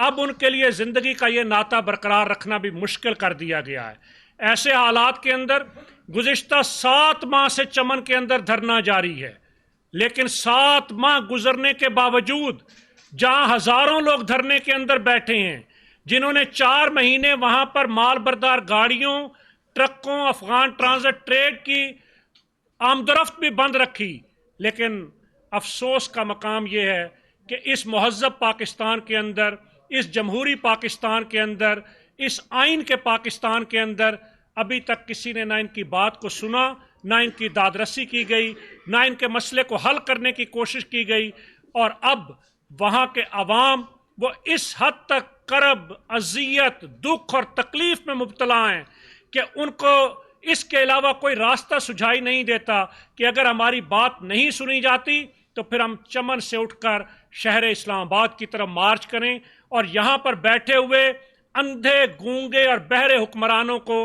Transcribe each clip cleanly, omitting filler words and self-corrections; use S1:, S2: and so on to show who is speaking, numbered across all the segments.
S1: اب ان کے لیے زندگی کا یہ ناطہ برقرار رکھنا بھی مشکل کر دیا گیا ہے۔ ایسے حالات کے اندر گزشتہ 7 ماہ سے چمن کے اندر دھرنا جاری ہے، لیکن 7 ماہ گزرنے کے باوجود جہاں ہزاروں لوگ دھرنے کے اندر بیٹھے ہیں، جنہوں نے 4 مہینے وہاں پر مال بردار گاڑیوں، ٹرکوں، افغان ٹرانزٹ ٹریڈ کی آمدرفت بھی بند رکھی، لیکن افسوس کا مقام یہ ہے کہ اس مہذب پاکستان کے اندر، اس جمہوری پاکستان کے اندر، اس آئین کے پاکستان کے اندر ابھی تک کسی نے نہ ان کی بات کو سنا، نہ ان کی داد رسی کی گئی، نہ ان کے مسئلے کو حل کرنے کی کوشش کی گئی، اور اب وہاں کے عوام وہ اس حد تک کرب، اذیت، دکھ اور تکلیف میں مبتلا ہیں کہ ان کو اس کے علاوہ کوئی راستہ سجھائی نہیں دیتا کہ اگر ہماری بات نہیں سنی جاتی تو پھر ہم چمن سے اٹھ کر شہر اسلام آباد کی طرف مارچ کریں اور یہاں پر بیٹھے ہوئے اندھے، گونگے اور بہرے حکمرانوں کو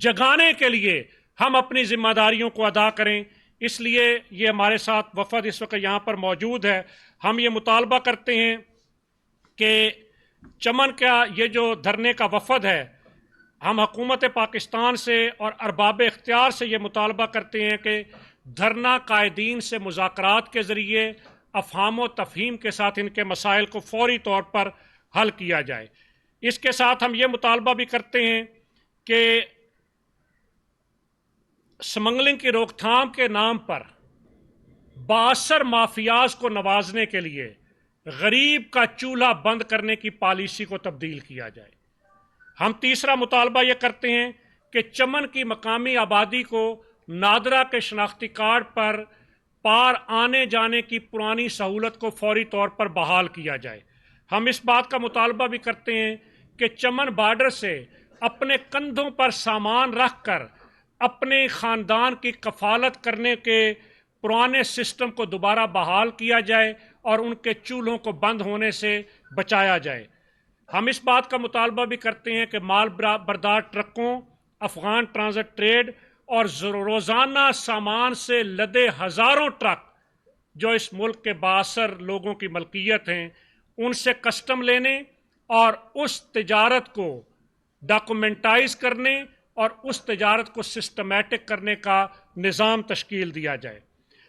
S1: جگانے کے لیے ہم اپنی ذمہ داریوں کو ادا کریں۔ اس لیے یہ ہمارے ساتھ وفد اس وقت یہاں پر موجود ہے۔ ہم یہ مطالبہ کرتے ہیں کہ چمن کا یہ جو دھرنے کا وفد ہے، ہم حکومت پاکستان سے اور ارباب اختیار سے یہ مطالبہ کرتے ہیں کہ دھرنا قائدین سے مذاکرات کے ذریعے افہام و تفہیم کے ساتھ ان کے مسائل کو فوری طور پر حل کیا جائے۔ اس کے ساتھ ہم یہ مطالبہ بھی کرتے ہیں کہ سمگلنگ کی روک تھام کے نام پر بااثر مافیاز کو نوازنے کے لیے غریب کا چولہا بند کرنے کی پالیسی کو تبدیل کیا جائے۔ ہم تیسرا مطالبہ یہ کرتے ہیں کہ چمن کی مقامی آبادی کو نادرا کے شناختی کارڈ پر پار آنے جانے کی پرانی سہولت کو فوری طور پر بحال کیا جائے۔ ہم اس بات کا مطالبہ بھی کرتے ہیں کہ چمن بارڈر سے اپنے کندھوں پر سامان رکھ کر اپنے خاندان کی کفالت کرنے کے پرانے سسٹم کو دوبارہ بحال کیا جائے اور ان کے چولہوں کو بند ہونے سے بچایا جائے۔ ہم اس بات کا مطالبہ بھی کرتے ہیں کہ مال بردار ٹرکوں، افغان ٹرانزٹ ٹریڈ اور روزانہ سامان سے لدے ہزاروں ٹرک جو اس ملک کے بااثر لوگوں کی ملکیت ہیں، ان سے کسٹم لینے اور اس تجارت کو ڈاکومنٹائز کرنے اور اس تجارت کو سسٹمیٹک کرنے کا نظام تشکیل دیا جائے۔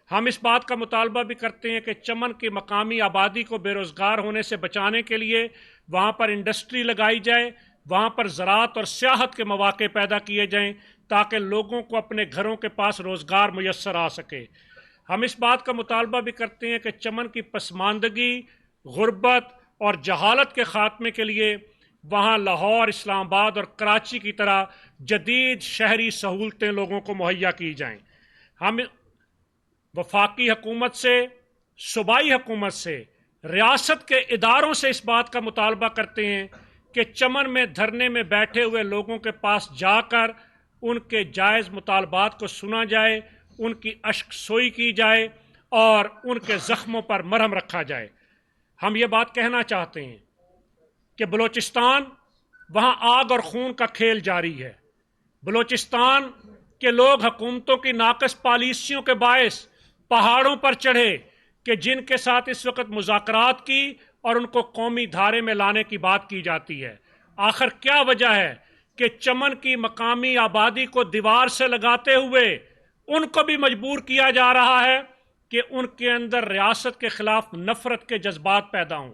S1: ہم اس بات کا مطالبہ بھی کرتے ہیں کہ چمن کی مقامی آبادی کو بے روزگار ہونے سے بچانے کے لیے وہاں پر انڈسٹری لگائی جائے، وہاں پر زراعت اور سیاحت کے مواقع پیدا کیے جائیں تاکہ لوگوں کو اپنے گھروں کے پاس روزگار میسر آ سکے۔ ہم اس بات کا مطالبہ بھی کرتے ہیں کہ چمن کی پسماندگی، غربت اور جہالت کے خاتمے کے لیے وہاں لاہور، اسلام آباد اور کراچی کی طرح جدید شہری سہولتیں لوگوں کو مہیا کی جائیں۔ ہم وفاقی حکومت سے، صوبائی حکومت سے، ریاست کے اداروں سے اس بات کا مطالبہ کرتے ہیں کہ چمن میں دھرنے میں بیٹھے ہوئے لوگوں کے پاس جا کر ان کے جائز مطالبات کو سنا جائے، ان کی اشک سوئی کی جائے اور ان کے زخموں پر مرہم رکھا جائے۔ ہم یہ بات کہنا چاہتے ہیں کہ بلوچستان، وہاں آگ اور خون کا کھیل جاری ہے۔ بلوچستان کے لوگ حکومتوں کی ناقص پالیسیوں کے باعث پہاڑوں پر چڑھے کہ جن کے ساتھ اس وقت مذاکرات کی اور ان کو قومی دھارے میں لانے کی بات کی جاتی ہے۔ آخر کیا وجہ ہے کہ چمن کی مقامی آبادی کو دیوار سے لگاتے ہوئے ان کو بھی مجبور کیا جا رہا ہے کہ ان کے اندر ریاست کے خلاف نفرت کے جذبات پیدا ہوں؟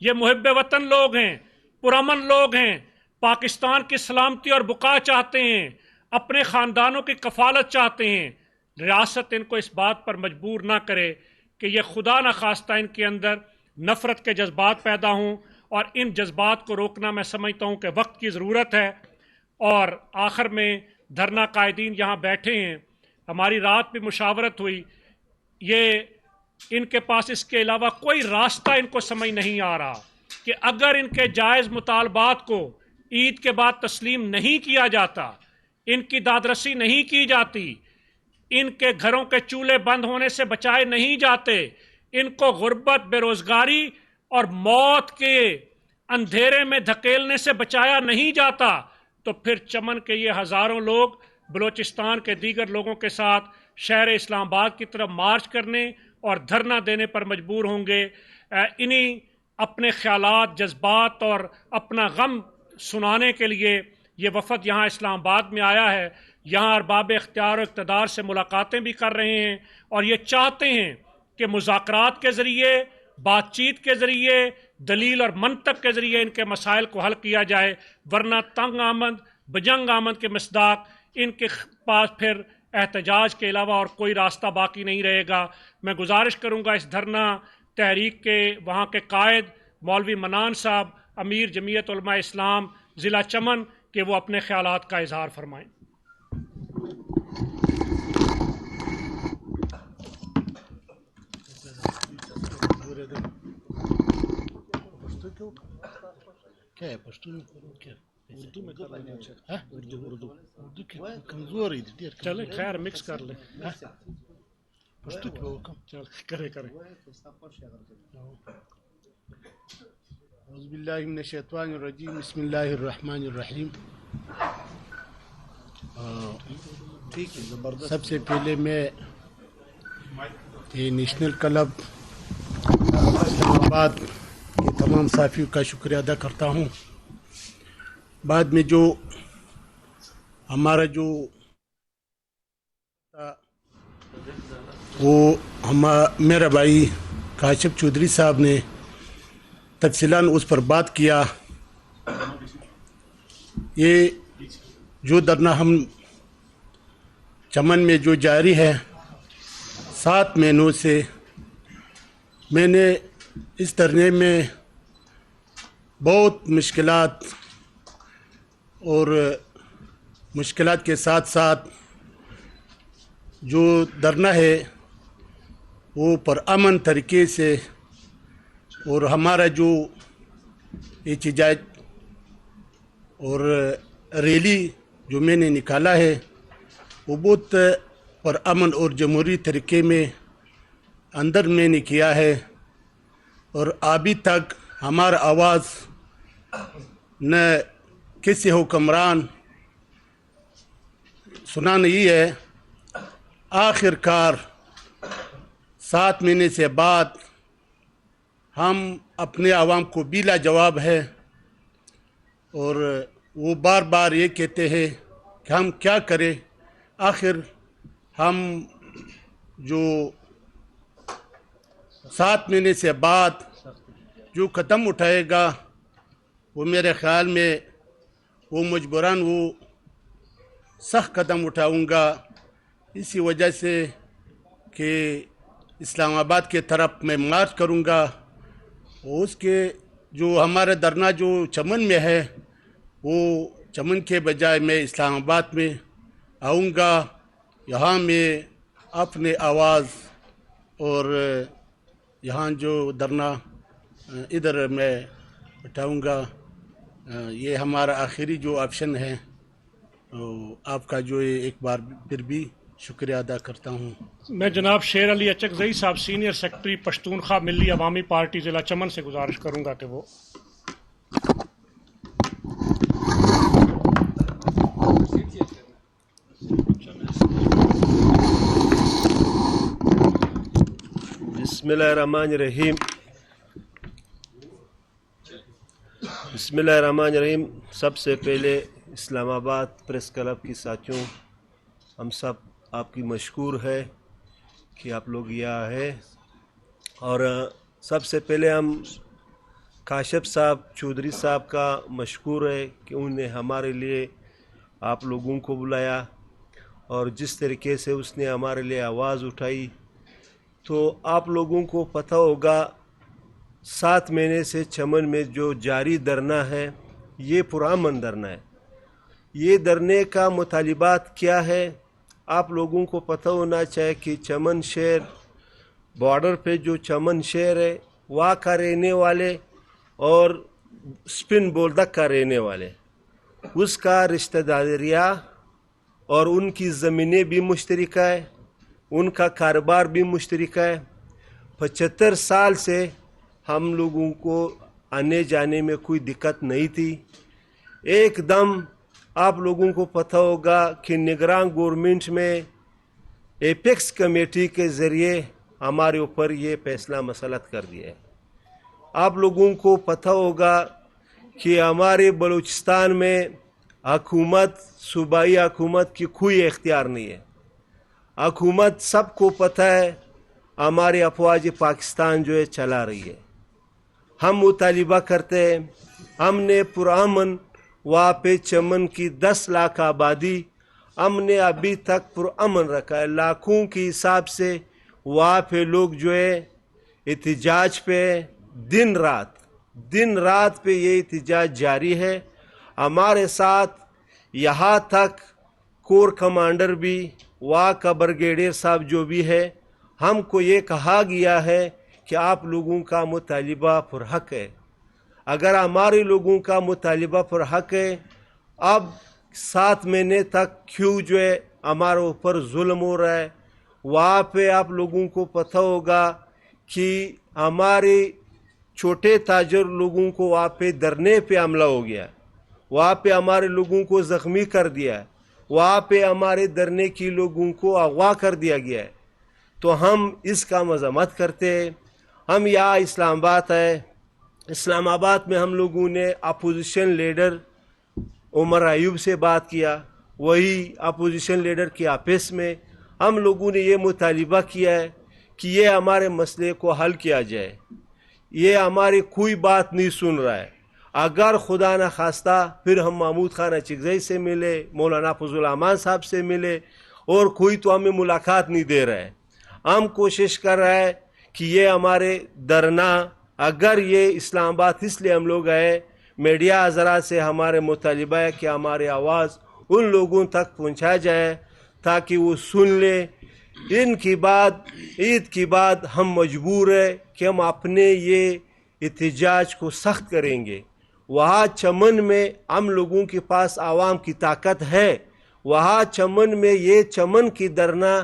S1: یہ محب وطن لوگ ہیں، پرامن لوگ ہیں، پاکستان کی سلامتی اور بقا چاہتے ہیں، اپنے خاندانوں کی کفالت چاہتے ہیں۔ ریاست ان کو اس بات پر مجبور نہ کرے کہ یہ خدا نخواستہ ان کے اندر نفرت کے جذبات پیدا ہوں، اور ان جذبات کو روکنا میں سمجھتا ہوں کہ وقت کی ضرورت ہے۔ اور آخر میں دھرنا قائدین یہاں بیٹھے ہیں، ہماری رات بھی مشاورت ہوئی، یہ ان کے پاس اس کے علاوہ کوئی راستہ ان کو سمجھ نہیں آ رہا کہ اگر ان کے جائز مطالبات کو عید کے بعد تسلیم نہیں کیا جاتا، ان کی دادرسی نہیں کی جاتی، ان کے گھروں کے چولہے بند ہونے سے بچائے نہیں جاتے، ان کو غربت، بے روزگاری اور موت کے اندھیرے میں دھکیلنے سے بچایا نہیں جاتا، تو پھر چمن کے یہ ہزاروں لوگ بلوچستان کے دیگر لوگوں کے ساتھ شہر اسلام آباد کی طرف مارچ کرنے اور دھرنا دینے پر مجبور ہوں گے۔ انہی اپنے خیالات، جذبات اور اپنا غم سنانے کے لیے یہ وفد یہاں اسلام آباد میں آیا ہے. یہاں ارباب اختیار و اقتدار سے ملاقاتیں بھی کر رہے ہیں اور یہ چاہتے ہیں کہ مذاکرات کے ذریعے، بات چیت کے ذریعے، دلیل اور منطق کے ذریعے ان کے مسائل کو حل کیا جائے، ورنہ تنگ آمد بجنگ آمد کے مصداق ان کے پاس پھر احتجاج کے علاوہ اور کوئی راستہ باقی نہیں رہے گا. میں گزارش کروں گا اس دھرنا تحریک کے وہاں کے قائد مولوی منان صاحب، امیر جمعیت علماء اسلام ضلع چمن، کہ وہ اپنے خیالات کا اظہار فرمائیں.
S2: کیا ہے پشتو میں کیا اردو میں کر رہے ہیں؟ اردو کی کمزور ہے دیر.
S1: چلے خیر مکس کر لیں.
S2: پشتو کی حکم
S1: چل کرے
S2: اعوذ باللہ من الشیطان الرجیم بسم اللہ الرحمن الرحیم. سب سے پہلے میں یہ نیشنل کلب اسلام آباد کے تمام صحافیوں کا شکریہ ادا کرتا ہوں. بعد میں جو ہمارا جو وہ میرا بھائی کاشف چودھری صاحب نے تفصیلاً اس پر بات کیا. یہ جو دھرنا ہم چمن میں جو جاری ہے 7 مہینوں سے، میں نے اس دھرنے میں بہت مشکلات اور مشکلات کے ساتھ ساتھ جو دھرنا ہے وہ پرامن طریقے سے، اور ہمارا جو احتجاج اور ریلی جو میں نے نکالا ہے وہ بہت پرامن اور جمہوری طریقے میں اندر میں نے کیا ہے. اور ابھی تک ہمارا آواز نہ کسی حکمران سنا نہیں ہے. آخر کار 7 مہینے سے بعد ہم اپنے عوام کو بلا جواب ہے، اور وہ بار بار یہ کہتے ہیں کہ ہم کیا کریں. آخر ہم جو 7 مہینے سے بعد جو قدم اٹھائے گا وہ میرے خیال میں وہ مجبوراً وہ سخت قدم اٹھاؤں گا، اسی وجہ سے کہ اسلام آباد کے طرف میں مارچ کروں گا. اس کے جو ہمارا دھرنا جو چمن میں ہے وہ چمن کے بجائے میں اسلام آباد میں آؤں گا. یہاں میں اپنے آواز اور یہاں جو دھرنا ادھر میں اٹھاؤں گا. یہ ہمارا آخری جو آپشن ہے. آپ کا جو ایک بار پھر بھی شکریہ ادا کرتا ہوں.
S1: میں جناب شیر علی اچکزئی صاحب سینئر سیکرٹری پشتونخوا ملی عوامی پارٹی ضلع چمن سے گزارش کروں گا کہ وہ
S3: بسم اللہ الرحمن الرحیم. بسم اللہ الرحمن الرحیم. سب سے پہلے اسلام آباد پریس کلب کی ساتھیوں، ہم سب آپ کی مشکور ہے کہ آپ لوگ یہاں ہے. اور سب سے پہلے ہم کاشف صاحب چودھری صاحب کا مشکور ہے کہ انہوں نے ہمارے لیے آپ لوگوں کو بلایا اور جس طریقے سے اس نے ہمارے لیے آواز اٹھائی. تو آپ لوگوں کو پتہ ہوگا 7 مہینے سے چمن میں جو جاری دھرنا ہے یہ پرامن دھرنا ہے. یہ دھرنے کا مطالبات کیا ہے آپ لوگوں کو پتہ ہونا چاہیے کہ چمن شہر بارڈر پہ جو چمن شہر ہے وہاں کا رہنے والے اور سپن بولدک کا رہنے والے اس کا رشتہ داریاں اور ان کی زمینیں بھی مشترکہ ہے، ان کا کاروبار بھی مشترکہ ہے. 75 سال سے ہم لوگوں کو آنے جانے میں کوئی دقت نہیں تھی. ایک دم آپ لوگوں کو پتہ ہوگا کہ نگران گورنمنٹ میں ایپیکس کمیٹی کے ذریعے ہمارے اوپر یہ فیصلہ مسلط کر دیا ہے. آپ لوگوں کو پتہ ہوگا کہ ہمارے بلوچستان میں حکومت صوبائی حکومت کی کوئی اختیار نہیں ہے. حکومت سب کو پتہ ہے ہمارے افواج پاکستان جو ہے چلا رہی ہے. ہم مطالبہ کرتے ہیں, ہم نے پرامن وہاں پہ چمن کی 10 لاکھ آبادی ہم نے ابھی تک پرامن رکھا ہے. لاکھوں کے حساب سے وہاں پہ لوگ جو ہے احتجاج پہ دن رات پہ یہ احتجاج جاری ہے. ہمارے ساتھ یہاں تک کور کمانڈر بھی, وہاں کا برگیڈیئر صاحب جو بھی ہے, ہم کو یہ کہا گیا ہے کہ آپ لوگوں کا مطالبہ پر حق ہے. اگر ہمارے لوگوں کا مطالبہ پر حق ہے, اب 7 مہینے تک کیوں جو ہے ہمارے اوپر ظلم ہو رہا ہے؟ وہاں پہ آپ لوگوں کو پتہ ہوگا کہ ہمارے چھوٹے تاجر لوگوں کو وہاں پہ دھرنے پہ حملہ ہو گیا, وہاں پہ ہمارے لوگوں کو زخمی کر دیا, وہاں پہ ہمارے دھرنے کی لوگوں کو اغوا کر دیا گیا ہے. تو ہم اس کا مذمت کرتے ہیں. ہم یہاں اسلام آباد ہے, اسلام آباد میں ہم لوگوں نے اپوزیشن لیڈر عمر ایوب سے بات کیا. وہی اپوزیشن لیڈر کے آفس میں ہم لوگوں نے یہ مطالبہ کیا ہے کہ یہ ہمارے مسئلے کو حل کیا جائے. یہ ہماری کوئی بات نہیں سن رہا ہے. اگر خدا نہ خواستہ پھر ہم محمود خان اچکزئی سے ملے, مولانا فضل الرحمان صاحب سے ملے, اور کوئی تو ہمیں ملاقات نہیں دے رہا ہے. ہم کوشش کر رہے ہیں کہ یہ ہمارے دھرنا, اگر یہ اسلام آباد اس لیے ہم لوگ آئے, میڈیا حضرات سے ہمارے مطالبہ ہے کہ ہماری آواز ان لوگوں تک پہنچا جائے تاکہ وہ سن لیں. ان کی بعد عید کی بعد ہم مجبور ہیں کہ ہم اپنے یہ احتجاج کو سخت کریں گے. وہاں چمن میں ہم لوگوں کے پاس عوام کی طاقت ہے. وہاں چمن میں یہ چمن کی دھرنا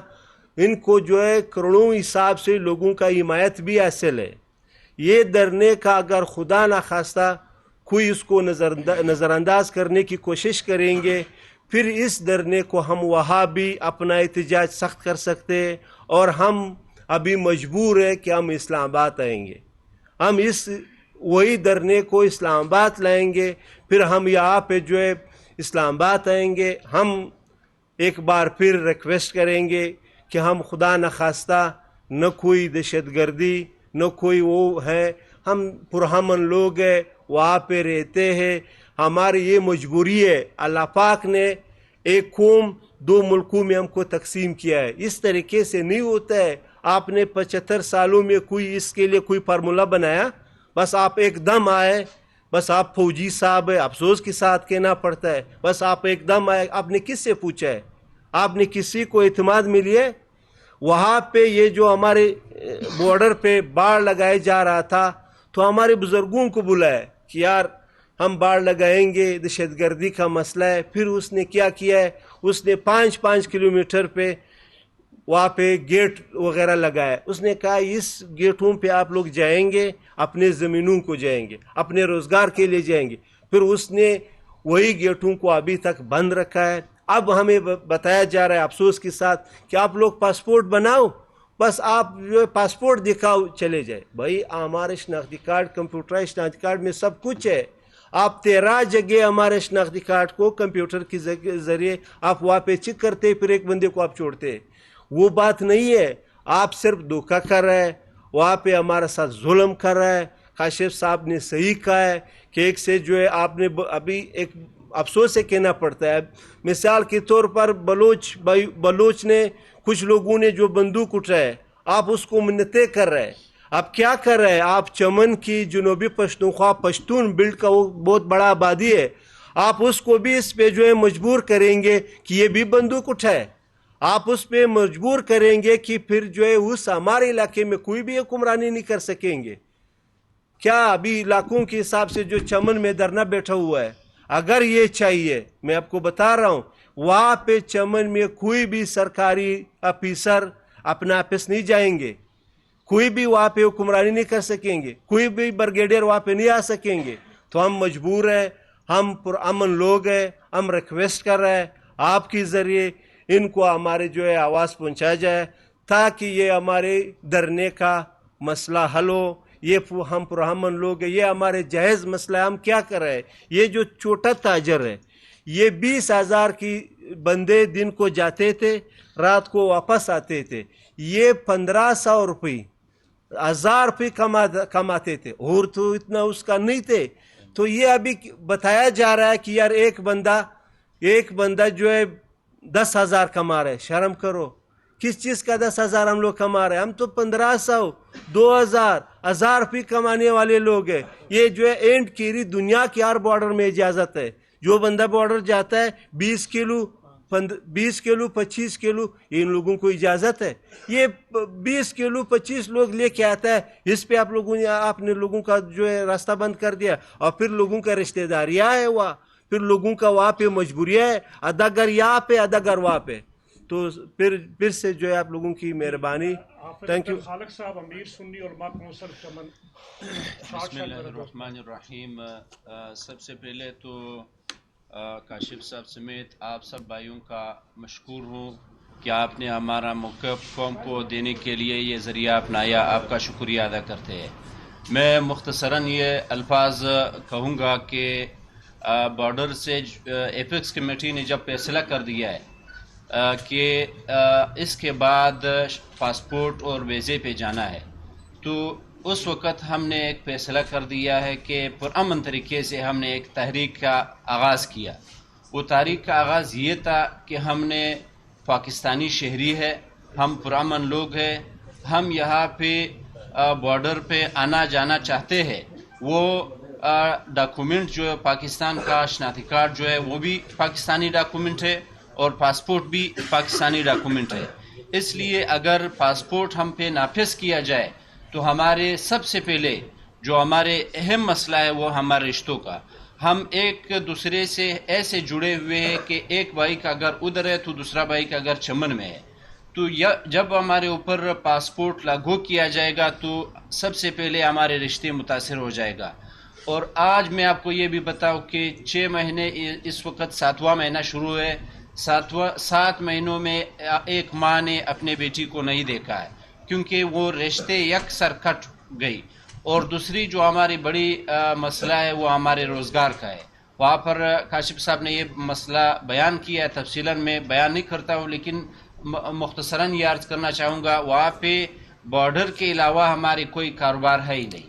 S3: ان کو جو ہے کروڑوں حساب سے لوگوں کا حمایت بھی حاصل ہے. یہ دھرنے کا اگر خدا نہ خواستہ کوئی اس کو نظر انداز کرنے کی کوشش کریں گے, پھر اس دھرنے کو ہم وہاں بھی اپنا احتجاج سخت کر سکتے ہیں. اور ہم ابھی مجبور ہیں کہ ہم اسلام آباد آئیں گے. ہم اس وہی دھرنے کو اسلام آباد لائیں گے. پھر ہم یہاں پہ جو ہے اسلام آباد آئیں گے. ہم ایک بار پھر ریکویسٹ کریں گے کہ ہم خدا نخواستہ نہ کوئی دہشت گردی نہ کوئی وہ ہے, ہم پرامن لوگ ہیں, وہاں پہ رہتے ہیں. ہماری یہ مجبوری ہے. اللہ پاک نے ایک قوم 2 ملکوں میں ہم کو تقسیم کیا ہے. اس طریقے سے نہیں ہوتا ہے. آپ نے 75 سالوں میں کوئی اس کے لیے کوئی فارمولہ بنایا؟ بس آپ ایک دم آئے, بس آپ فوجی صاحب ہے, افسوس کے ساتھ کہنا پڑتا ہے, بس آپ ایک دم آئے. آپ نے کس سے پوچھا ہے؟ آپ نے کسی کو اعتماد ملی ہے؟ وہاں پہ یہ جو ہمارے بارڈر پہ باڑ لگائے جا رہا تھا, تو ہمارے بزرگوں کو بلایا کہ یار ہم باڑ لگائیں گے, دہشت گردی کا مسئلہ ہے. پھر اس نے کیا کیا ہے, اس نے 5 کلومیٹر پہ وہاں پہ گیٹ وغیرہ لگایا. اس نے کہا اس گیٹوں پہ آپ لوگ جائیں گے, اپنے زمینوں کو جائیں گے, اپنے روزگار کے لیے جائیں گے. پھر اس نے وہی گیٹوں کو ابھی تک بند رکھا ہے. اب ہمیں بتایا جا رہا ہے افسوس کے ساتھ کہ آپ لوگ پاسپورٹ بناؤ, بس آپ جو پاسپورٹ دکھاؤ چلے جائے. بھائی ہمارے شناختی کارڈ, کمپیوٹرائز شناختی کارڈ میں سب کچھ ہے. آپ 13 جگہ ہمارے شناختی کارڈ کو کمپیوٹر کے ذریعے آپ وہاں پہ چیک کرتے, پھر ایک بندے کو آپ چھوڑتے. وہ بات نہیں ہے. آپ صرف دھوکہ کر رہے ہیں, وہاں پہ ہمارے ساتھ ظلم کر رہا ہے. کاشف صاحب نے صحیح کہا ہے کہ ایک سے جو ہے آپ نے ابھی ایک افسوس سے کہنا پڑتا ہے. مثال کے طور پر بلوچ نے کچھ لوگوں نے جو بندوق اٹھائے, آپ اس کو منتیں کر رہے ہیں. آپ کیا کر رہے ہیں؟ آپ چمن کی جنوبی پشتونخوا پشتون بیلٹ کا وہ بہت بڑا آبادی ہے, آپ اس کو بھی اس پہ جو ہے مجبور کریں گے کہ یہ بھی بندوق اٹھائے. آپ اس پہ مجبور کریں گے کہ پھر جو ہے اس ہمارے علاقے میں کوئی بھی حکمرانی نہیں کر سکیں گے. کیا ابھی علاقوں کے حساب سے جو چمن میں دھرنا بیٹھا ہوا ہے, اگر یہ چاہیے, میں آپ کو بتا رہا ہوں, وہاں پہ چمن میں کوئی بھی سرکاری افیسر اپنا آفس نہیں جائیں گے, کوئی بھی وہاں پہ حکمرانی نہیں کر سکیں گے, کوئی بھی برگیڈیئر وہاں پہ نہیں آ سکیں گے. تو ہم مجبور ہیں, ہم پرامن لوگ ہیں, ہم ریکویسٹ کر رہے ہیں آپ کے ذریعے ان کو ہمارے جو ہے آواز پہنچایا جائے تاکہ یہ ہمارے دھرنے کا مسئلہ حل ہو. یہ ہم پرامن لوگ ہیں، یہ ہمارے جائز مسئلہ ہے، ہم کیا کر رہے ہیں؟ یہ جو چھوٹا تاجر ہے، یہ 20,000 کی بندے دن کو جاتے تھے، رات کو واپس آتے تھے، یہ 1500 روپے 1000 روپے کماتے تھے، اور تو اتنا اس کا نہیں تھے. تو یہ ابھی بتایا جا رہا ہے کہ یار ایک بندہ جو ہے 10,000 کما رہے. شرم کرو، کس چیز کا 10,000 ہم لوگ کما رہے ہیں؟ ہم تو 1500 2000 1000 روپے کمانے والے لوگ ہیں. یہ جو ہے اینڈ کیری دنیا کے ہر بارڈر میں اجازت ہے. جو بندہ بارڈر جاتا ہے 20 کلو 25 کلو ان لوگوں کو اجازت ہے. یہ 20 کلو 25 لوگ لے کے آتا ہے، اس پہ آپ نے لوگوں کا جو ہے راستہ بند کر دیا. اور پھر لوگوں کا رشتہ داریاں ہے وہاں، پھر لوگوں کا وہاں پہ مجبوریاں ہے، آدھا گھر یہاں پہ آدھا گھر وہاں پہ. تو پھر سے جو ہے آپ لوگوں کی مہربانی. Thank you.
S1: خالق صاحب، امیر سنی علماء کونسل چمن.
S4: بسم اللہ الرحمن الرحیم. سب سے پہلے تو کاشف صاحب سمیت آپ سب بھائیوں کا مشکور ہوں کہ آپ نے ہمارا موقف قوم کو دینے کے لیے یہ ذریعہ اپنایا. آپ کا شکریہ ادا کرتے ہیں. میں مختصراً یہ الفاظ کہوں گا کہ بارڈر سے ایپیکس کمیٹی نے جب فیصلہ کر دیا ہے کہ اس کے بعد پاسپورٹ اور ویزے پہ جانا ہے، تو اس وقت ہم نے ایک فیصلہ کر دیا ہے کہ پرامن طریقے سے ہم نے ایک تحریک کا آغاز کیا. وہ تحریک کا آغاز یہ تھا کہ ہم نے پاکستانی شہری ہے، ہم پرامن لوگ ہیں، ہم یہاں پہ بارڈر پہ آنا جانا چاہتے ہیں. وہ ڈاکومنٹ جو ہے پاکستان کا شناختی کارڈ جو ہے وہ بھی پاکستانی ڈاکومنٹ ہے اور پاسپورٹ بھی پاکستانی ڈاکومنٹ ہے. اس لیے اگر پاسپورٹ ہم پہ نافذ کیا جائے تو ہمارے سب سے پہلے جو ہمارے اہم مسئلہ ہے وہ ہمارے رشتوں کا. ہم ایک دوسرے سے ایسے جڑے ہوئے ہیں کہ ایک بھائی کا گھر ادھر ہے تو دوسرا بھائی کا گھر چمن میں ہے. تو جب ہمارے اوپر پاسپورٹ لاگو کیا جائے گا تو سب سے پہلے ہمارے رشتے متاثر ہو جائے گا. اور آج میں آپ کو یہ بھی بتاؤں کہ 6 مہینے اس وقت 7واں مہینہ شروع ہے. 7 مہینوں میں ایک ماں نے اپنے بیٹی کو نہیں دیکھا ہے کیونکہ وہ رشتے یکسر کٹ گئی. اور دوسری جو ہماری بڑی مسئلہ ہے وہ ہمارے روزگار کا ہے. وہاں پر کاشف صاحب نے یہ مسئلہ بیان کیا ہے، تفصیلاً میں بیان نہیں کرتا ہوں لیکن مختصراً یہ عرض کرنا چاہوں گا، وہاں پہ بارڈر کے علاوہ ہمارے کوئی کاروبار ہے ہی نہیں.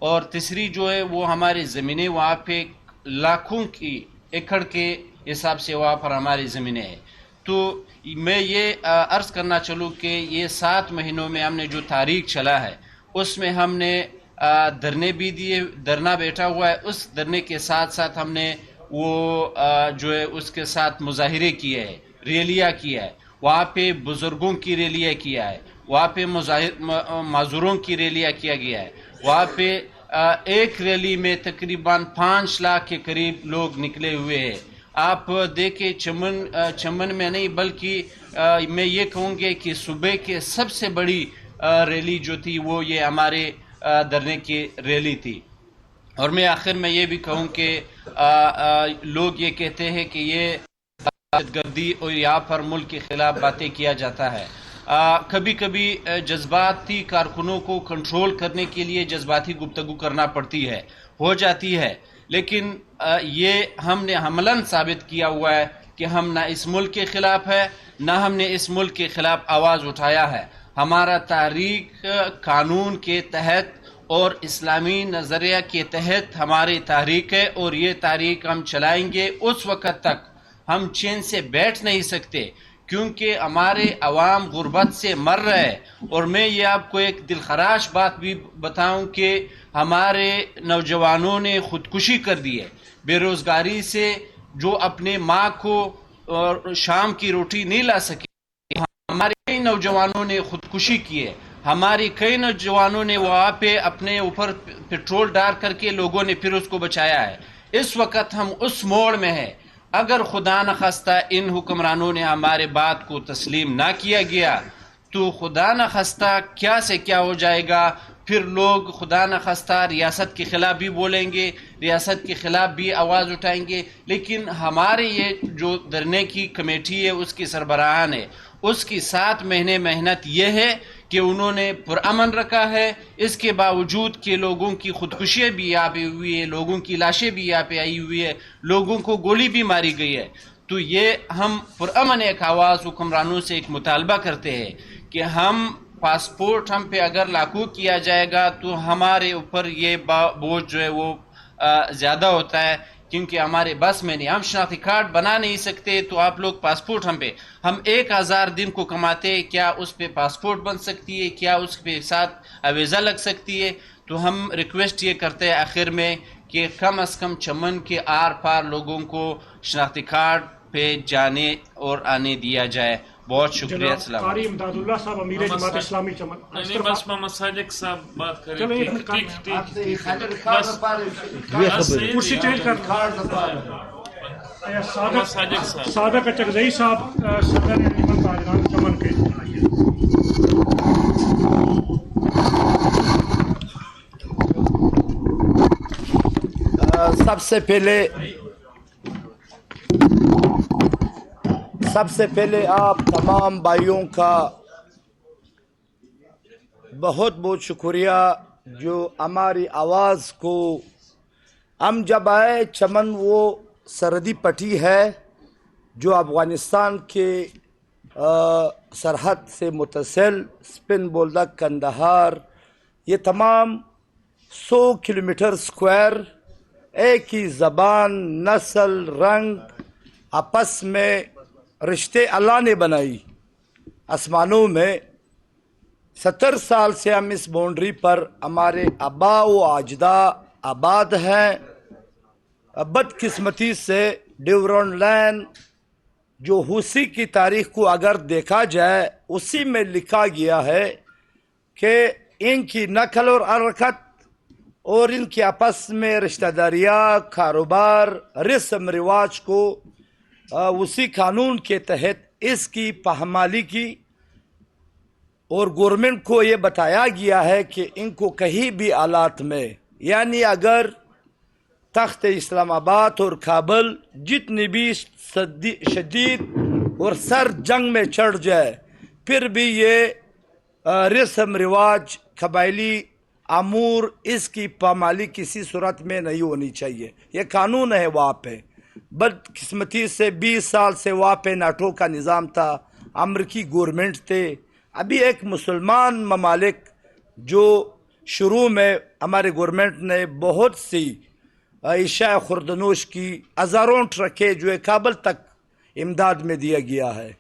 S4: اور تیسری جو ہے وہ ہماری زمینیں، وہاں پہ لاکھوں کی ایکڑ کے حساب سے وہاں پر ہماری زمینیں ہیں. تو میں یہ عرض کرنا چلوں کہ یہ 7 مہینوں میں ہم نے جو تاریخ چلا ہے اس میں ہم نے دھرنے بھی دیے، دھرنا بیٹھا ہوا ہے. اس دھرنے کے ساتھ ساتھ ہم نے وہ جو ہے اس کے ساتھ مظاہرے کیے ہیں، ریلیاں کیا ہے. وہاں پہ بزرگوں کی ریلیاں کیا ہے، وہاں پہ معذوروں کی ریلیاں کیا گیا ہے. وہاں پہ ایک ریلی میں تقریباً 5 لاکھ کے قریب لوگ نکلے ہوئے ہیں. آپ دیکھیں چمن میں نہیں بلکہ میں یہ کہوں گے کہ صوبے کے سب سے بڑی ریلی جو تھی وہ یہ ہمارے دھرنے کی ریلی تھی. اور میں آخر میں یہ بھی کہوں کہ لوگ یہ کہتے ہیں کہ یہ دہشت گردی اور یہاں پر ملک کے خلاف باتیں کیا جاتا ہے. کبھی کبھی جذباتی کارکنوں کو کنٹرول کرنے کے لیے جذباتی گفتگو کرنا پڑتی ہے، ہو جاتی ہے، لیکن یہ ہم نے عملاً ثابت کیا ہوا ہے کہ ہم نہ اس ملک کے خلاف ہے نہ ہم نے اس ملک کے خلاف آواز اٹھایا ہے. ہمارا تحریک قانون کے تحت اور اسلامی نظریہ کے تحت ہماری تحریک ہے اور یہ تحریک ہم چلائیں گے اس وقت تک. ہم چین سے بیٹھ نہیں سکتے کیونکہ ہمارے عوام غربت سے مر رہے. اور میں یہ آپ کو ایک دلخراش بات بھی بتاؤں کہ ہمارے نوجوانوں نے خودکشی کر دی ہے. بے روزگاری سے جو اپنے ماں کو شام کی روٹی نہیں لا سکے، ہمارے کئی نوجوانوں نے خودکشی کی ہے. ہماری کئی نوجوانوں نے وہاں پہ اپنے اوپر پٹرول ڈال کر کے لوگوں نے پھر اس کو بچایا ہے. اس وقت ہم اس موڑ میں ہیں. اگر خدا نخواستہ ان حکمرانوں نے ہمارے بات کو تسلیم نہ کیا گیا تو خدا نخواستہ کیا سے کیا ہو جائے گا. پھر لوگ خدا نخواستہ ریاست کے خلاف بھی بولیں گے، ریاست کے خلاف بھی آواز اٹھائیں گے. لیکن ہمارے یہ جو دھرنے کی کمیٹی ہے اس کی سربراہان ہے، اس کی 7 مہینے محنت یہ ہے کہ انہوں نے پرامن رکھا ہے، اس کے باوجود کہ لوگوں کی خودکشیاں بھی یہاں پہ ہوئی ہے، لوگوں کی لاشیں بھی یہاں پہ آئی ہوئی ہے، لوگوں کو گولی بھی ماری گئی ہے. تو یہ ہم پرامن ایک آواز حکمرانوں سے ایک مطالبہ کرتے ہیں کہ ہم پاسپورٹ ہم پہ اگر لاگو کیا جائے گا تو ہمارے اوپر یہ بوجھ جو ہے وہ زیادہ ہوتا ہے، کیونکہ ہمارے بس میں نہیں، ہم شناختی کارڈ بنا نہیں سکتے. تو آپ لوگ پاسپورٹ ہم 1000 دن کو کماتے ہیں، کیا اس پہ پاسپورٹ بن سکتی ہے؟ کیا اس پہ ساتھ ویزا لگ سکتی ہے؟ تو ہم ریکویسٹ یہ کرتے ہیں آخر میں کہ کم از کم چمن کے آر پار لوگوں کو شناختی کارڈ پہ جانے اور آنے دیا جائے. بہت شکریہ.
S1: جناب
S4: السلام
S1: قاری
S4: علیکم.
S1: امداد اللہ صاحب امیر جماعت اسلامی چمن.
S5: نہیں بس محمد صادق صاحب بات کریں.
S1: چلو ایک
S5: ٹھیک
S1: منٹ
S5: ٹھیک
S1: کرسی چینج کر
S5: محمد صادق صاحب.
S1: صادق اچکزئی صاحب صدر انجمن تاجران چمن کے.
S6: سب سے پہلے آپ تمام بھائیوں کا بہت بہت شکریہ جو ہماری آواز کو، ہم جب آئے چمن وہ سرحدی پٹی ہے جو افغانستان کے سرحد سے متصل، سپن بولدک، کندہار، یہ تمام 100 کلومیٹر اسکوائر ایک ہی زبان، نسل، رنگ، آپس میں رشتے اللہ نے بنائی آسمانوں میں. 70 سال سے ہم اس باؤنڈری پر، ہمارے آبا و اجداد آباد ہیں. بدقسمتی سے ڈیورنڈ لائن جو حوثی کی تاریخ کو اگر دیکھا جائے، اسی میں لکھا گیا ہے کہ ان کی نقل اور حرکت اور ان کی آپس میں رشتہ داریاں، کاروبار، رسم رواج کو اسی قانون کے تحت اس کی پامالی کی، اور گورنمنٹ کو یہ بتایا گیا ہے کہ ان کو کہیں بھی حالات میں، یعنی اگر تخت اسلام آباد اور کابل جتنی بھی شدید اور سر جنگ میں چڑھ جائے، پھر بھی یہ رسم رواج، قبائلی امور، اس کی پامالی کسی صورت میں نہیں ہونی چاہیے. یہ قانون ہے وہاں پہ. بدقسمتی سے 20 سال سے وہاں پہ ناٹو کا نظام تھا، امریکی گورنمنٹ تھے. ابھی ایک مسلمان ممالک جو شروع میں ہمارے گورنمنٹ نے بہت سی اشیاء خوردنوش کی، ہزاروں ٹرکیں جو ہے کابل تک امداد میں دیا گیا ہے.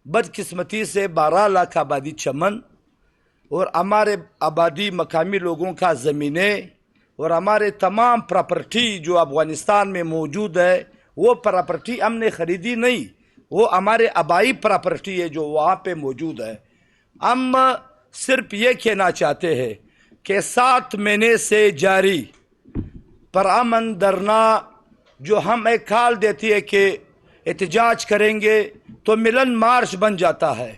S6: بدقسمتی سے 12 لاکھ آبادی چمن اور ہمارے آبادی مقامی لوگوں کا زمینیں اور ہمارے تمام پراپرٹی جو افغانستان میں موجود ہے، وہ پراپرٹی ہم نے خریدی نہیں، وہ ہمارے آبائی پراپرٹی ہے جو وہاں پہ موجود ہے. ہم صرف یہ کہنا چاہتے ہیں کہ 7 مہینے سے جاری پرامن دھرنا جو ہم ایک کال دیتی ہے کہ احتجاج کریں گے تو ملن مارچ بن جاتا ہے.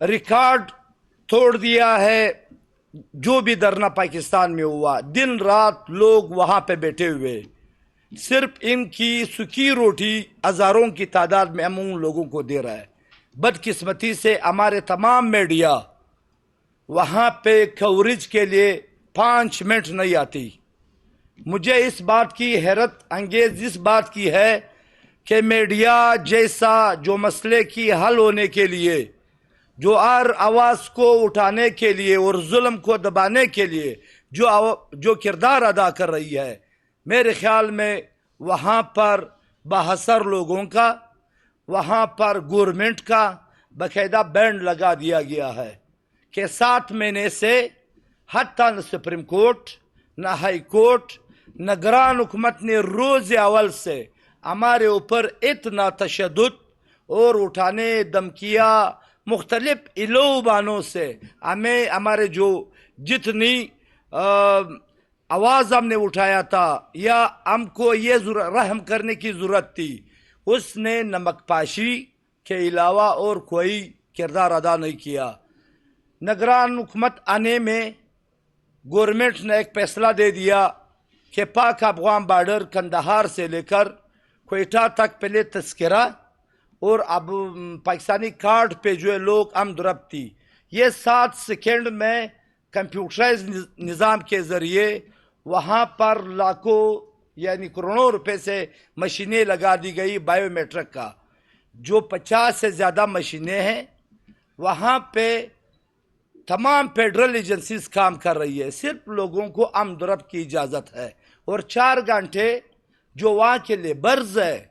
S6: ریکارڈ توڑ دیا ہے جو بھی دھرنا پاکستان میں ہوا، دن رات لوگ وہاں پہ بیٹھے ہوئے، صرف ان کی سکی روٹی ہزاروں کی تعداد میں ہم ان لوگوں کو دے رہا ہے. بدقسمتی سے ہمارے تمام میڈیا وہاں پہ کوریج کے لیے 5 منٹ نہیں آتی. مجھے اس بات کی حیرت انگیز اس بات کی ہے کہ میڈیا جیسا جو مسئلے کی حل ہونے کے لیے، جو ہر آواز کو اٹھانے کے لیے اور ظلم کو دبانے کے لیے جو کردار ادا کر رہی ہے، میرے خیال میں وہاں پر باحثر لوگوں کا، وہاں پر گورنمنٹ کا باقاعدہ بینڈ لگا دیا گیا ہے کہ 7 مہینے سے حتیٰ نہ سپریم کورٹ، نہ ہائی کورٹ، نہ گران حکومت نے روز اول سے ہمارے اوپر اتنا تشدد اور اٹھانے دھمکیاں مختلف الوبانوں سے ہمیں، ہمارے جو جتنی آواز ہم نے اٹھایا تھا یا ہم کو یہ رحم کرنے کی ضرورت تھی، اس نے نمک پاشی کے علاوہ اور کوئی کردار ادا نہیں کیا. نگران حکومت آنے میں گورنمنٹ نے ایک فیصلہ دے دیا کہ پاک افغان بارڈر کندہار سے لے کر کوئٹہ تک پہلے تذکرہ اور اب پاکستانی کارڈ پہ جو ہے لوگ آمد و رفت تھی، یہ 7 سیکنڈ میں کمپیوٹرائز نظام کے ذریعے وہاں پر لاکھوں یعنی کروڑوں روپے سے مشینیں لگا دی گئی بائیو میٹرک کا. جو 50 سے زیادہ مشینیں ہیں وہاں پہ تمام فیڈرل ایجنسیز کام کر رہی ہے. صرف لوگوں کو آمد و رفت کی اجازت ہے. اور 4 گھنٹے جو وہاں کے لیبرز ہے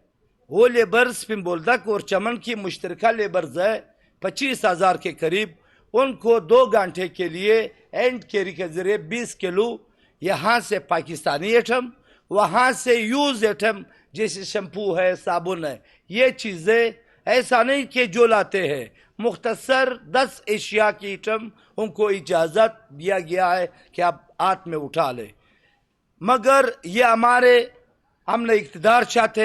S6: وہ لیبرز پن بولدک اور چمن کی مشترکہ لیبرز ہے 25,000 کے قریب. ان کو 2 گھنٹے کے لیے اینڈ کیری کے ذریعے 20 کلو یہاں سے پاکستانی ایٹم وہاں سے یوز ایٹم جیسے شیمپو ہے صابن ہے یہ چیزیں ایسا نہیں کہ جو لاتے ہیں مختصر 10 اشیاء کی ایٹم ان کو اجازت دیا گیا ہے کہ آپ ہاتھ میں اٹھا لیں. مگر یہ ہم نے اقتدار چاہتے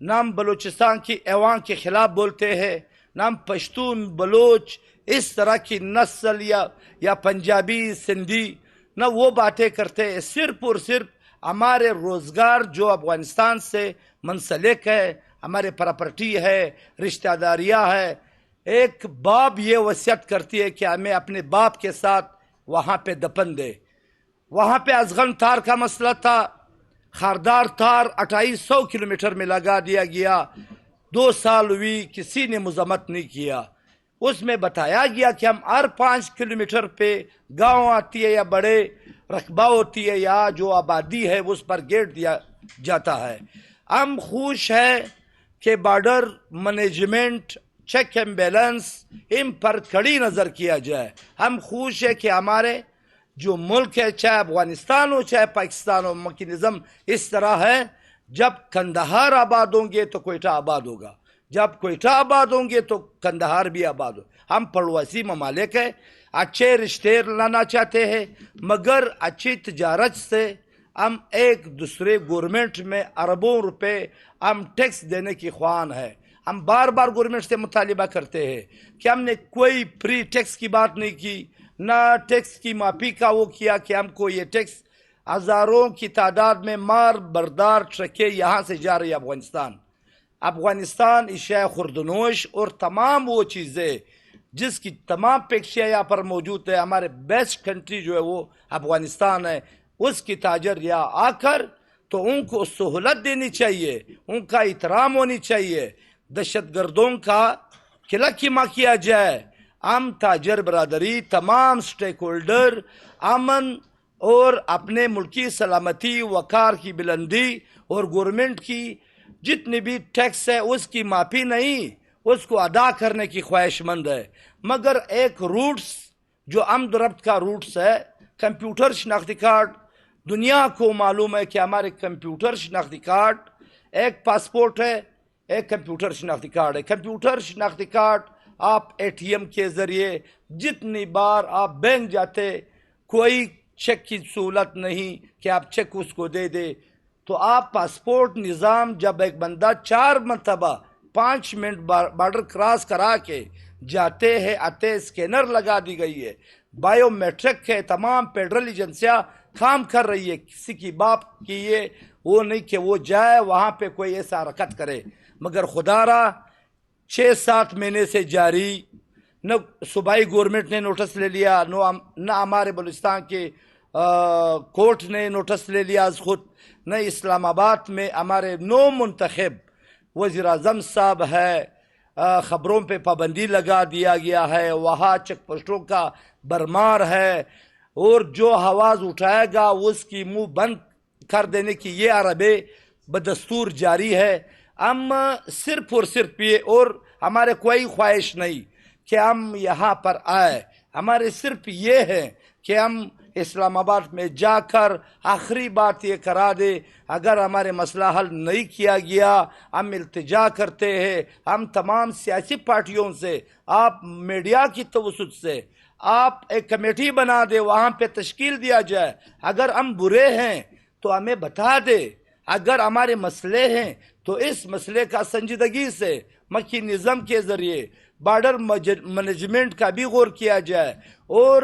S6: نہ ہم بلوچستان کی عوام کے خلاف بولتے ہیں نہ ہم پشتون بلوچ اس طرح کی نسل یا پنجابی سندھی نہ وہ باتیں کرتے ہیں. صرف اور صرف ہمارے روزگار جو افغانستان سے منسلک ہے ہمارے پراپرٹی ہے رشتہ داریاں ہے. ایک باپ یہ وصیت کرتی ہے کہ ہمیں اپنے باپ کے ساتھ وہاں پہ دفن دے. وہاں پہ ازغن تار کا مسئلہ تھا. خاردار تار 2800 کلومیٹر میں لگا دیا گیا. 2 سال ہوئی کسی نے مذمت نہیں کیا. اس میں بتایا گیا کہ ہم ہر 5 کلومیٹر پہ گاؤں آتی ہے یا بڑے رقبہ ہوتی ہے یا جو آبادی ہے اس پر گیٹ دیا جاتا ہے. ہم خوش ہے کہ border management check and balance ان پر کڑی نظر کیا جائے. ہم خوش ہے کہ ہمارے جو ملک ہے چاہے افغانستان ہو چاہے پاکستان ہو میکینزم اس طرح ہے جب کندہار آباد ہوں گے تو کوئٹہ آباد ہوگا جب کوئٹہ آباد ہوں گے تو کندہار بھی آباد ہو. ہم پڑوسی ممالک ہیں اچھے رشتے لانا چاہتے ہیں مگر اچھی تجارت سے ہم ایک دوسرے گورنمنٹ میں اربوں روپے ہم ٹیکس دینے کی خواہاں ہے. ہم بار بار گورنمنٹ سے مطالبہ کرتے ہیں کہ ہم نے کوئی فری ٹیکس کی بات نہیں کی نہ ٹیکس کی معافی کا وہ کیا کہ ہم کو یہ ٹیکس ہزاروں کی تعداد میں مار بردار ٹرکیں یہاں سے جا رہی افغانستان اشیاء خوردنوش اور تمام وہ چیزیں جس کی تمام پیکشیاں یہاں پر موجود ہے. ہمارے بیسٹ کنٹری جو ہے وہ افغانستان ہے. اس کی تاجر یہاں آ کر تو ان کو سہولت دینی چاہیے ان کا احترام ہونی چاہیے. دہشت گردوں کا قلعہ کیما کیا جائے. ہم تاجر برادری تمام سٹیک ہولڈر امن اور اپنے ملکی سلامتی وقار کی بلندی اور گورنمنٹ کی جتنی بھی ٹیکس ہے اس کی معافی نہیں اس کو ادا کرنے کی خواہش مند ہے. مگر ایک روٹس جو آمد و رفت کا روٹس ہے کمپیوٹر شناختی کارڈ دنیا کو معلوم ہے کہ ہمارے کمپیوٹر شناختی کارڈ ایک پاسپورٹ ہے ایک کمپیوٹر شناختی کارڈ ہے. کمپیوٹر شناختی کارڈ آپ اے ٹی ایم کے ذریعے جتنی بار آپ بینک جاتے کوئی چیک کی سہولت نہیں کہ آپ چیک اس کو دے دے. تو آپ پاسپورٹ نظام جب ایک بندہ 4 مرتبہ 5 منٹ بارڈر کراس کرا کے جاتے ہیں آتے اسکینر لگا دی گئی ہے بائیو میٹرک ہے تمام فیڈرل ایجنسیاں کام کر رہی ہے. کسی کی باپ کی یہ وہ نہیں کہ وہ جائے وہاں پہ کوئی ایسا حرکت کرے. مگر خدا را 6-7 مہینے سے جاری نہ صوبائی گورنمنٹ نے نوٹس لے لیا نہ ہمارے بلوچستان کے کورٹ نے نوٹس لے لیا از خود نہ اسلام آباد میں ہمارے نو منتخب وزیر اعظم صاحب ہے. خبروں پہ پابندی لگا دیا گیا ہے وہاں چیک پوسٹوں کا برمار ہے اور جو آواز اٹھائے گا اس کی منہ بند کر دینے کی یہ عربے بدستور جاری ہے. ہم صرف اور صرف یہ اور ہمارے کوئی خواہش نہیں کہ ہم یہاں پر آئے. ہمارے صرف یہ ہے کہ ہم اسلام آباد میں جا کر آخری بات یہ کرا دے اگر ہمارے مسئلہ حل نہیں کیا گیا ہم التجا کرتے ہیں ہم تمام سیاسی پارٹیوں سے آپ میڈیا کی توسط سے آپ ایک کمیٹی بنا دے وہاں پہ تشکیل دیا جائے. اگر ہم برے ہیں تو ہمیں بتا دے اگر ہمارے مسئلے ہیں تو اس مسئلے کا سنجیدگی سے میکینزم کے ذریعے بارڈر مینجمنٹ کا بھی غور کیا جائے. اور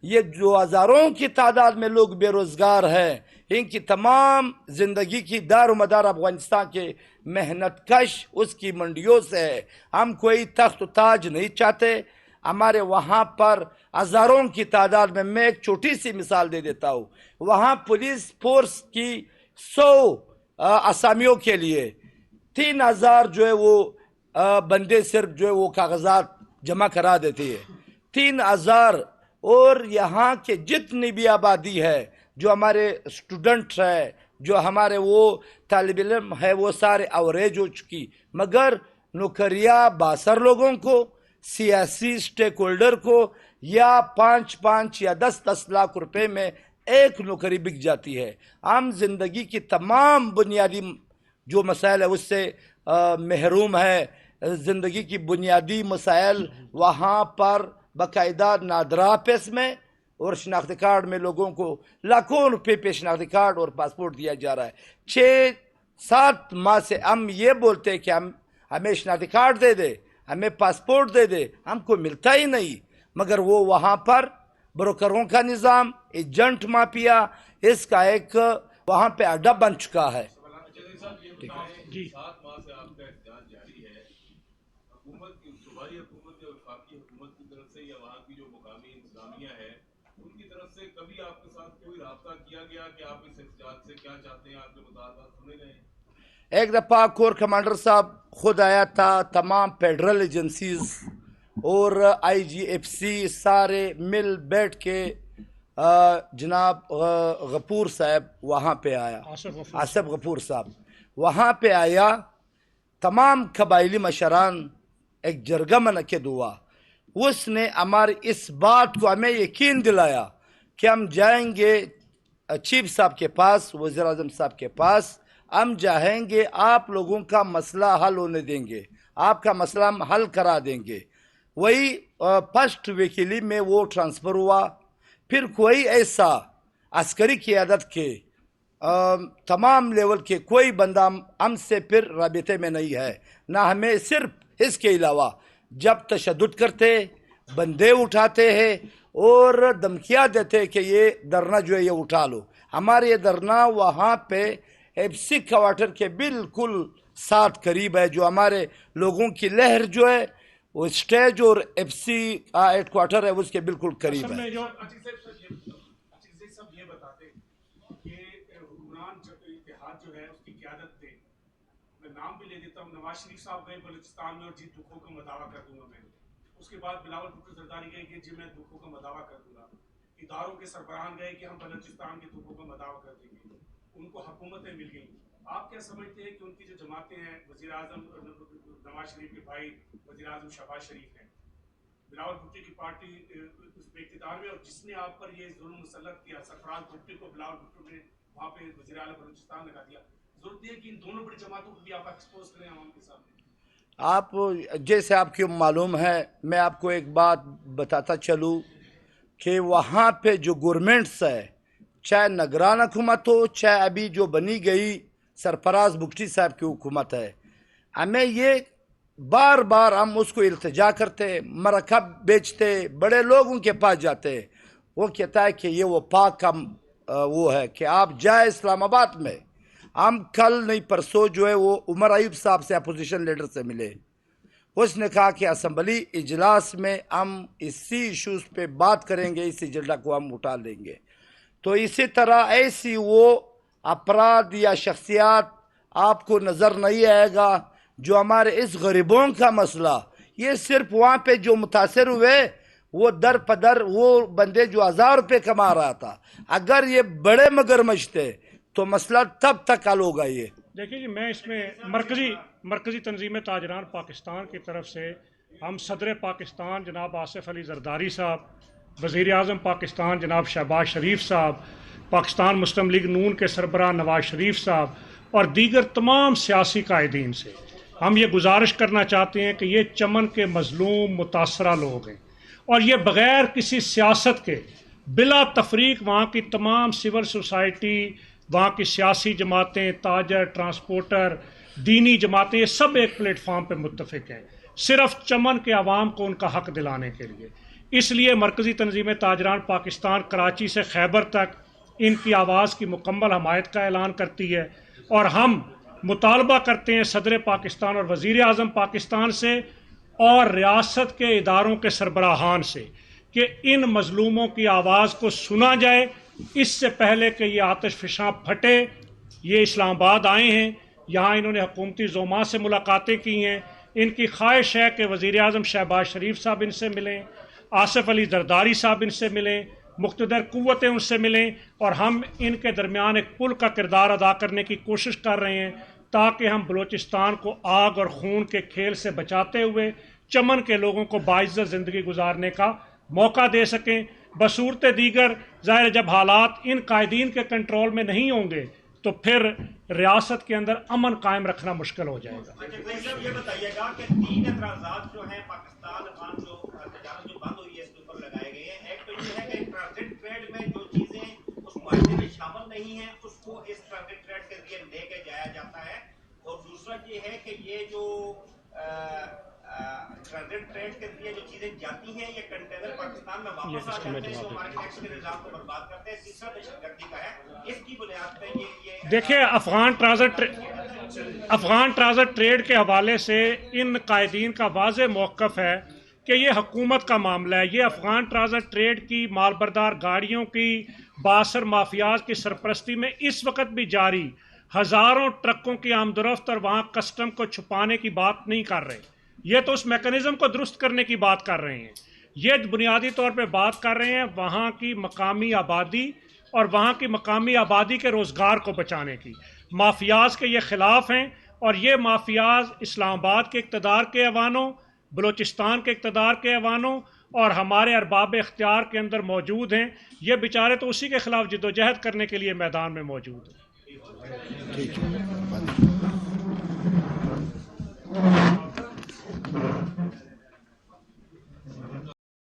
S6: یہ جو ہزاروں کی تعداد میں لوگ بے روزگار ہیں ان کی تمام زندگی کی دار و مدار افغانستان کے محنت کش اس کی منڈیوں سے ہے. ہم کوئی تخت و تاج نہیں چاہتے ہمارے وہاں پر ہزاروں کی تعداد میں ایک چھوٹی سی مثال دے دیتا ہوں. وہاں پولیس فورس کی 100 اسامیوں کے لیے 3000 جو ہے وہ بندے صرف جو ہے وہ کاغذات جمع کرا دیتے ہیں. 3000 اور یہاں کے جتنی بھی آبادی ہے، جو ہمارے اسٹوڈنٹ ہے، جو ہمارے وہ طالب علم ہے، وہ سارے اوریج ہو چکی، مگر نوکریاں باثر لوگوں کو، سیاسی سٹیک ہولڈر کو یا 5 یا 10 لاکھ روپے میں ایک نوکری بک جاتی ہے. عام زندگی کی تمام بنیادی جو مسائل ہے اس سے محروم ہے. زندگی کی بنیادی مسائل وہاں پر باقاعدہ نادرا پیس میں اور شناختی کارڈ میں لوگوں کو لاکھوں روپے پہ شناختی کارڈ اور پاسپورٹ دیا جا رہا ہے. 6-7 ماہ سے ہم یہ بولتے ہیں کہ ہمیں شناختی کارڈ دے دے، ہمیں پاسپورٹ دے دے، ہم کو ملتا ہی نہیں. مگر وہ وہاں پر بروکروں کا نظام، ایجنٹ مافیا، اس کا ایک وہاں پہ اڈا بن چکا ہے.
S1: جی
S7: صوبائی حکومت یا وفاقی حکومت کی طرف سے یا وہاں کی جو مقامی انتظامیہ ہے ان کی طرف سے کبھی آپ کے ساتھ کوئی رابطہ کیا گیا کہ آپ اس احتجاج سے کیا چاہتے ہیں، آپ کے مطالبات سنے گئے؟
S6: ایک دفعہ کور کمانڈر صاحب خود آیا تھا، تمام فیڈرل ایجنسیز اور IGFC سارے مل بیٹھ کے جناب غفور صاحب وہاں پہ آیا، آصف غفور صاحب وہاں پہ آیا. تمام قبائلی مشران ایک جرگہ منعقد ہوا. اس نے ہماری اس بات کو ہمیں یقین دلایا کہ ہم جائیں گے چیف صاحب کے پاس، وزیر اعظم صاحب کے پاس، ہم جائیں گے، آپ لوگوں کا مسئلہ حل ہونے دیں گے، آپ کا مسئلہ ہم حل کرا دیں گے. وہی فرسٹ وکیلی میں وہ ٹرانسفر ہوا. پھر کوئی ایسا عسکری قیادت کے تمام لیول کے کوئی بندہ ہم سے پھر رابطے میں نہیں ہے، نہ ہمیں صرف اس کے علاوہ جب تشدد کرتے، بندے اٹھاتے ہیں اور دھمکیاں دیتے کہ یہ دھرنا جو ہے یہ اٹھا لو. ہمارے یہ دھرنا وہاں پہ FC کوارٹر کے بالکل ساتھ قریب ہے، جو ہمارے لوگوں کی لہر جو ہے وہ اسٹیج اور FC ہیڈ کوارٹر ہے اس کے بالکل قریب ہے.
S8: سب یہ بتاتے کہ حکمران اتحاد جو ہے اس کی قیادت تھے، میں نام بھی لے دیتا ہوں، نواز شریف صاحب گئے بلوچستان میں اور جی دکھوں کا مداوع کر دوں گا میں. اس کے بعد بلاول بھٹو زرداری گئے کہ جی میں دکھوں کا مداوع کر دوں گا. اداروں کے سربراہان گئے کہ ہم بلوچستان کے دکھوں کا مداوع کر دیں گے. ان کو حکومتیں مل گئیں. آپ کیا سمجھتے ہیں کہ ان کی جو جماعتیں ہیں، وزیر اعظم نواز شریف کے بھائی وزیر اعظم شہباز شریف ہیں، بلاول بھٹو کی پارٹی اس پہ اقتدار میں، اور جس نے آپ پر یہ ظلم مسلط کیا، سرفراز بھٹو کو بلاول بھٹو نے وہاں پہ وزیر اعلیٰ بلوچستان لگا دیا، ضرورت ہے کہ ان دونوں بڑی جماعتوں کو بھی آپ ایکسپوز کریں عوام کے سامنے.
S6: آپ جیسے آپ کو معلوم ہے، میں آپ کو ایک بات بتاتا چلوں کہ وہاں پہ جو گورنمنٹس ہے، چاہے نگران حکومت ہو، چاہے ابھی جو بنی گئی سرفراز بگٹی صاحب کی حکومت ہے، ہمیں یہ بار بار ہم اس کو التجا کرتے، مرکب بیچتے، بڑے لوگوں کے پاس جاتے. وہ کہتا ہے کہ یہ وہ پاک کا وہ ہے کہ آپ جائے اسلام آباد میں. ہم کل نہیں پرسوں جو ہے وہ عمر ایوب صاحب سے اپوزیشن لیڈر سے ملے. اس نے کہا کہ اسمبلی اجلاس میں ہم اسی ایشوز پہ بات کریں گے، اس ایجنڈا کو ہم اٹھا لیں گے. تو اسی طرح ایسی وہ افراد یا شخصیات آپ کو نظر نہیں آئے گا جو ہمارے اس غریبوں کا مسئلہ، یہ صرف وہاں پہ جو متاثر ہوئے وہ در پدر وہ بندے جو 1000 روپے کما رہا تھا، اگر یہ بڑے مگرمچھ تھے تو مسئلہ تب تک حل ہوگا. یہ
S1: دیکھیے جی، میں اس میں مرکزی تنظیم تاجران پاکستان کی طرف سے ہم صدر پاکستان جناب آصف علی زرداری صاحب، وزیر اعظم پاکستان جناب شہباز شریف صاحب، پاکستان مسلم لیگ نون کے سربراہ نواز شریف صاحب اور دیگر تمام سیاسی قائدین سے ہم یہ گزارش کرنا چاہتے ہیں کہ یہ چمن کے مظلوم متاثرہ لوگ ہیں، اور یہ بغیر کسی سیاست کے بلا تفریق وہاں کی تمام سول سوسائٹی، وہاں کی سیاسی جماعتیں، تاجر، ٹرانسپورٹر، دینی جماعتیں، یہ سب ایک پلیٹ فارم پہ متفق ہیں صرف چمن کے عوام کو ان کا حق دلانے کے لیے. اس لیے مرکزی تنظیم تاجران پاکستان کراچی سے خیبر تک ان کی آواز کی مکمل حمایت کا اعلان کرتی ہے، اور ہم مطالبہ کرتے ہیں صدر پاکستان اور وزیر اعظم پاکستان سے اور ریاست کے اداروں کے سربراہان سے کہ ان مظلوموں کی آواز کو سنا جائے، اس سے پہلے کہ یہ آتش فشاں پھٹے۔ یہ اسلام آباد آئے ہیں، یہاں انہوں نے حکومتی زعماء سے ملاقاتیں کی ہیں، ان کی خواہش ہے کہ وزیر اعظم شہباز شریف صاحب ان سے ملیں، آصف علی زرداری صاحب ان سے ملیں، مقتدر قوتیں ان سے ملیں، اور ہم ان کے درمیان ایک پل کا کردار ادا کرنے کی کوشش کر رہے ہیں تاکہ ہم بلوچستان کو آگ اور خون کے کھیل سے بچاتے ہوئے چمن کے لوگوں کو باعزت زندگی گزارنے کا موقع دے سکیں۔ بصورت دیگر ظاہر جب حالات ان قائدین کے کنٹرول میں نہیں ہوں گے تو پھر ریاست کے اندر امن قائم رکھنا مشکل ہو جائے گا۔
S9: یہ بتائیے گا کہ 3 اعتراضات جو ہیں پاکستان افغان جو تجارت جو بند ہوئی ہے اس کے اوپر لگائے گئے ہیں۔ ایک تو یہ ہے کہ ٹرانزٹ ٹریڈ میں جو چیزیں اس معاہدے میں شامل نہیں ہیں اس کو اس ٹرانزٹ ٹریڈ کے ذریعے لے کے جایا جاتا ہے، اور دوسرا یہ ہے کہ یہ جو ٹرانزٹ ٹریڈ کے ذریعے جو چیزیں جاتی ہیں یہ کنٹینر پاکستان میں واپس آ جاتے ہیں جو ہمارے ٹیکس کے نظام کو برباد کرتے ہیں۔ تیسرا دہشت گردی کا ہے، اس کی بنیاد پہ یہ
S1: دیکھیں افغان ٹرانزٹ ٹریڈ کے حوالے سے ان قائدین کا واضح موقف ہے کہ یہ حکومت کا معاملہ ہے۔ یہ افغان ٹرانزٹ ٹریڈ کی مال بردار گاڑیوں کی باثر مافیاز کی سرپرستی میں اس وقت بھی جاری ہزاروں ٹرکوں کی آمد و رفت اور وہاں کسٹم کو چھپانے کی بات نہیں کر رہے، یہ تو اس میکانزم کو درست کرنے کی بات کر رہے ہیں۔ یہ بنیادی طور پہ بات کر رہے ہیں وہاں کی مقامی آبادی اور وہاں کی مقامی آبادی کے روزگار کو بچانے کی۔ مافیاز کے یہ خلاف ہیں، اور یہ مافیاز اسلام آباد کے اقتدار کے ایوانوں، بلوچستان کے اقتدار کے ایوانوں اور ہمارے ارباب اختیار کے اندر موجود ہیں۔ یہ بیچارے تو اسی کے خلاف جدوجہد کرنے کے لیے میدان میں موجود ہیں۔
S2: ٹھیک ہے۔